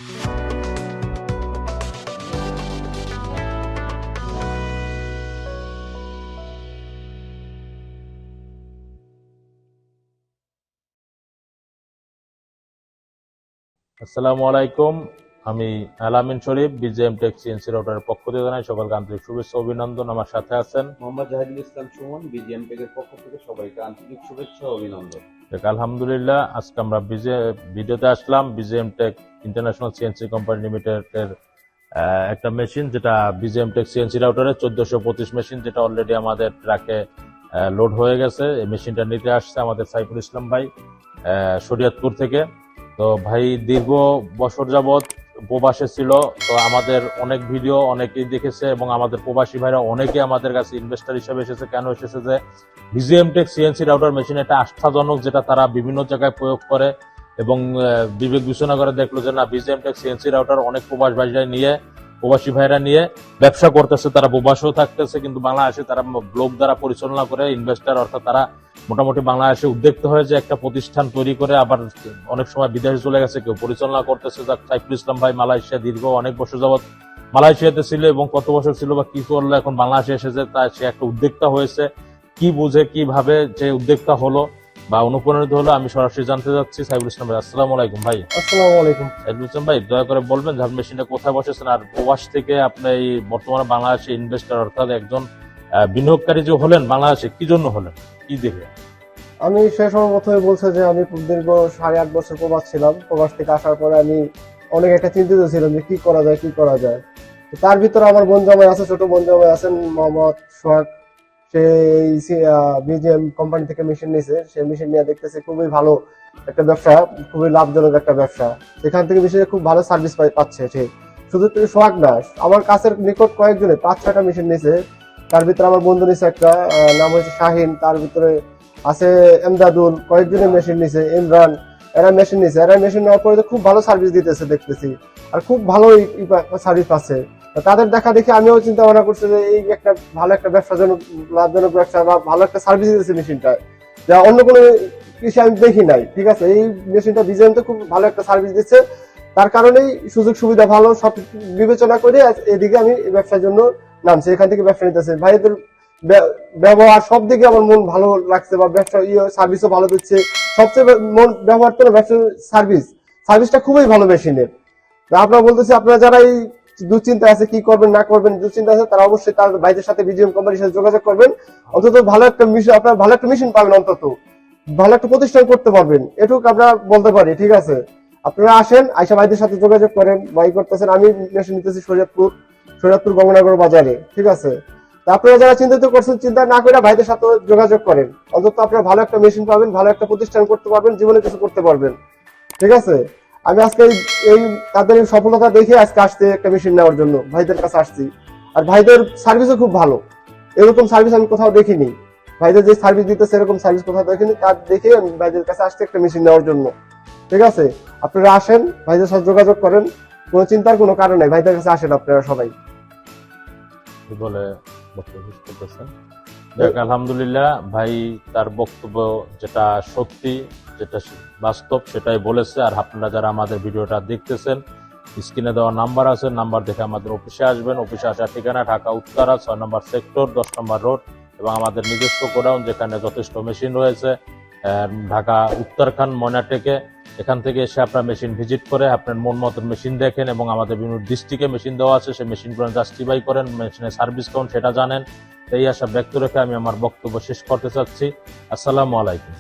আসসালামু আলাইকুম। আমি আলামিন শরীফ, বিজিএম টেক সিএনসি রাউটারের পক্ষ থেকে জানাই সকলকে আন্তরিক শুভেচ্ছা অভিনন্দন। আমার সাথে আছেন মোহাম্মদ জাহিদুল ইসলাম সুমন। বিজিএম টেকের পক্ষ থেকে সবাইকে আন্তরিক শুভেচ্ছা ও অভিনন্দন। আলহামদুলিল্লাহ, আজকে আমরা ভিডিওতে আসলাম BGM tech international CNC company লিমিটেডের একটা মেশিন, যেটা বিজিএম টেক সিএনসি রাউটারের 1425 মেশিন, যেটা অলরেডি আমাদের ট্রাকে লোড হয়ে গেছে। এই মেশিনটা নিতে আসছে আমাদের সাইফুল ইসলাম ভাই শরীয়তপুর থেকে। তো ভাই দীর্ঘ বছর যাবৎ প্রবাসে ছিল, তো আমাদের অনেক ভিডিও অনেকেই দেখেছে এবং আমাদের প্রবাসী ভাইরা অনেকে আমাদের কাছে ইনভেস্টর হিসেবে এসেছে। কেন এসেছে? যে BGM take CNC router machine একটা আস্থাজনক, যেটা তারা বিভিন্ন জায়গায় প্রয়োগ করে এবং বিবেক বিবেচনা করে দেখলো যে না, বিজিএম টেক সিএনসি রাউটার অনেক প্রবাসী ভাইরা নিয়ে ব্যবসা করতেছে, তারা প্রবাসেও থাকতেছে, কিন্তু বাংলাদেশে তারা ব্লগ দ্বারা পরিচালনা করে ইনভেস্টর, অর্থাৎ তারা মোটামুটি বাংলাদেশে উদ্যোক্ত হয়ে যে একটা প্রতিষ্ঠান তৈরি করে, আবার অনেক সময় বিদেশে চলে গেছে, কেউ পরিচালনা করতেছে। সাইফুল ইসলাম ভাই মালয়েশিয়া দীর্ঘ অনেক বছর যাবৎ মালয়েশিয়াতে ছিল এবং কত বছর ছিল বা কি করলো, এখন বাংলাদেশে এসেছে, তাই সে একটা উদ্যোক্তা হয়েছে। কি বুঝে কিভাবে যে উদ্যোক্তা হলো বা অনুপ্রাণিত হলো, আমি সরাসরি জানতে যাচ্ছি। সাইফুল ইসলাম ভাই, আসসালামু আলাইকুম ভাই। আসসালামু আলাইকুম। সাইফুল ইসলাম ভাই, দয়া করে বলবেন যে মেশিনটা কোথায় বসেছেন, আর প্রবাস থেকে আপনি এই বর্তমানে বাংলাদেশে ইনভেস্টর অর্থাৎ একজন বিনিয়োগকারী যে হলেন, বাংলাদেশে কি জন্য হলেন, কি দেখে? আমি সে সময় প্রথমে বলছে যে আমি দীর্ঘ 8.5 বছর প্রবাস ছিলাম। প্রবাস থেকে আসার পরে আমি অনেক একটা চিন্তিত ছিলাম যে কি করা যায়। তার ভিতরে আমার বোন জামাই আছে, ছোট বোন জামাই আছেন মোহাম্মদ সোহাগ। সেই বিজিএম কোম্পানি থেকে মেশিন নিয়েছে। সেই মেশিন নিয়ে দেখতেছে খুবই ভালো একটা ব্যবসা, খুবই লাভজনক একটা ব্যবসা। সেখান থেকে মেশিনে খুব ভালো সার্ভিস পাচ্ছে সে। শুধু সোহাগ না, আমার কাছের নিকট কয়েকজনে 5-6টা মেশিন নিয়েছে। তার ভিতরে আমার বন্ধু নিয়েছে একটা, নাম হচ্ছে শাহিন। তার ভিতরে আছে এমদাদুল, কয়েকজনের মেশিন নিছে, ইমরান, এরা মেশিন নিছে। এরা মেশিন নেওয়ার পরে খুব ভালো সার্ভিস দিতেছে দেখতেছি, আর খুব ভালো সার্ভিস পাচ্ছে। তাদের দেখা দেখে আমিও চিন্তা ভাবনা করছি যে এই একটা ভালো একটা ব্যবসাজনক, লাভজনক ব্যবসা বা ভালো একটা সার্ভিস দিতেছে মেশিনটা, যা অন্য কোনো কিছু আমি দেখি নাই। ঠিক আছে, এই মেশিনটা বিজেএমতে খুব ভালো একটা সার্ভিস দিচ্ছে। তার কারণেই সুযোগ সুবিধা ভালো সব বিবেচনা করে এদিকে আমি ব্যবসার জন্য নামছি, এখান থেকে ব্যবসা নিতেছে। ভাইদের ব্যবহার সব দিকে আমার মন ভালো লাগছে, বা ব্যবসা সার্ভিসও ভালো দিচ্ছে। সবচেয়ে মন ব্যবহার তো ব্যবসা সার্ভিসটা খুবই ভালো মেশিনের। আপনারা বলতেছি, আপনারা যারা এই দুশ্চিন্তা আছে কি করবেন না করবেন দুশ্চিন্তা আছে, তারা অবশ্যই তার ভাইদের সাথে বিজিএম কোম্পানির সাথে যোগাযোগ করবেন। অন্তত ভালো একটা মেশিন, আপনার ভালো একটা মেশিন পাবেন, অন্তত ভালো একটা প্রতিষ্ঠান করতে পারবেন, এটুকু আমরা বলতে পারি। ঠিক আছে, আপনারা আসেন, আইসা ভাইদের সাথে যোগাযোগ করেন। ভাই করতেছেন, আমি মেশিন নিতেছি শরীয়তপুর গঙ্গানগর বাজারে। ঠিক আছে, আপনারা যারা চিন্তিত করছেন, চিন্তা না করে ভাইদের সাথে যোগাযোগ করেন। অন্তত আপনারা ভালো একটা মেশিন পাবেন, ভালো একটা প্রতিষ্ঠান করতে পারবেন, জীবনে কিছু করতে পারবেন। ঠিক আছে, আমি আজকে এই তাদের সফলতা দেখে আজকে আসছি একটা মেশিন নেওয়ার জন্য, ভাইদের কাছে আসছি। আর ভাইদের সার্ভিসও খুব ভালো, এরকম সার্ভিস আমি কোথাও দেখিনি। ভাইদের যে সার্ভিস দিতেছে এরকম সার্ভিস কোথাও দেখিনি, তার দেখে আমি ভাইদের কাছে আসছি একটা মেশিন নেওয়ার জন্য। ঠিক আছে, আপনারা আসেন, ভাইদের সাথে যোগাযোগ করেন, কোনো চিন্তার কোনো কারণ নাই, ভাইদের কাছে আসেন আপনারা সবাই। বলে বক্তব্য করতেছেন। যাক, আলহামদুলিল্লাহ, ভাই তার বক্তব্য যেটা সত্যি, যেটা বাস্তব, সেটাই বলেছে। আর আপনারা যারা আমাদের ভিডিওটা দেখতেছেন, স্ক্রিনে দেওয়া নাম্বার আছে, নাম্বার দেখে আমাদের অফিসে আসবেন। অফিসে আসার ঠিকানা ঢাকা উত্তরা 6 নম্বর সেক্টর 10 নম্বর রোড, এবং আমাদের নিজস্ব গোডাউন, যেখানে যথেষ্ট মেশিন রয়েছে ঢাকা উত্তরখান ময়নাটেকে। এখান থেকে এসে আপনার মেশিন ভিজিট করে আপনার মন মতো মেশিন দেখেন, এবং আমাদের বিভিন্ন ডিস্ট্রিক্টে মেশিন দেওয়া আছে, সেই মেশিনগুলো জাস্টিফাই করেন, মেশিনের সার্ভিস কেমন সেটা জানেন। এই আশা ব্যক্ত রেখে আমি আমার বক্তব্য শেষ করতে চাচ্ছি। আসসালামু আলাইকুম।